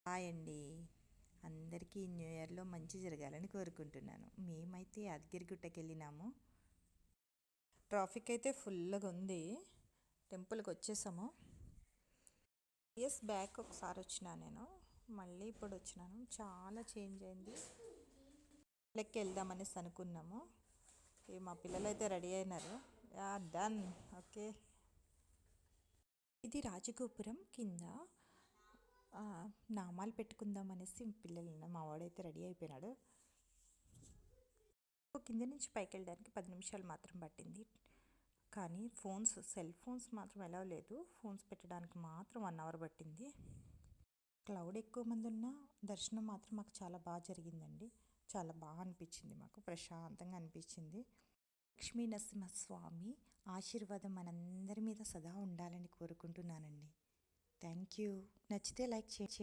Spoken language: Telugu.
హాయ్ అండి. అందరికీ న్యూ ఇయర్లో మంచి జరగాలని కోరుకుంటున్నాను. మేమైతే యాదగిరిగుట్టకి వెళ్ళినాము. ట్రాఫిక్ అయితే ఫుల్గా ఉంది. టెంపుల్కి వచ్చేసాము. ఇయర్స్ బ్యాక్ ఒకసారి వచ్చినా నేను, మళ్ళీ ఇప్పుడు వచ్చినాను. చాలా చేంజ్ అయింది. లెక్క వెళ్దామనేసి అనుకున్నాము. మా పిల్లలు అయితే రెడీ అయినారు. డన్. ఓకే. ఇది రాజగోపురం కింద నామాలు పెట్టుకుందాం అనేసి పిల్లలు, మా వాడైతే రెడీ అయిపోయినాడు. కింద నుంచి పైకి వెళ్ళడానికి 10 నిమిషాలు మాత్రం పట్టింది. కానీ సెల్ ఫోన్స్ మాత్రం ఎలా లేదు. ఫోన్స్ పెట్టడానికి మాత్రం 1 అవర్ పట్టింది. క్లౌడ్ ఎక్కువ మంది ఉన్నా దర్శనం మాత్రం మాకు చాలా బాగా జరిగిందండి. చాలా బాగా అనిపించింది, మాకు ప్రశాంతంగా అనిపించింది. లక్ష్మీ నరసింహస్వామి ఆశీర్వాదం మనందరి మీద సదా ఉండాలని కోరుకుంటున్నానండి. Thank you. నచ్చితే లైక్ చేయండి.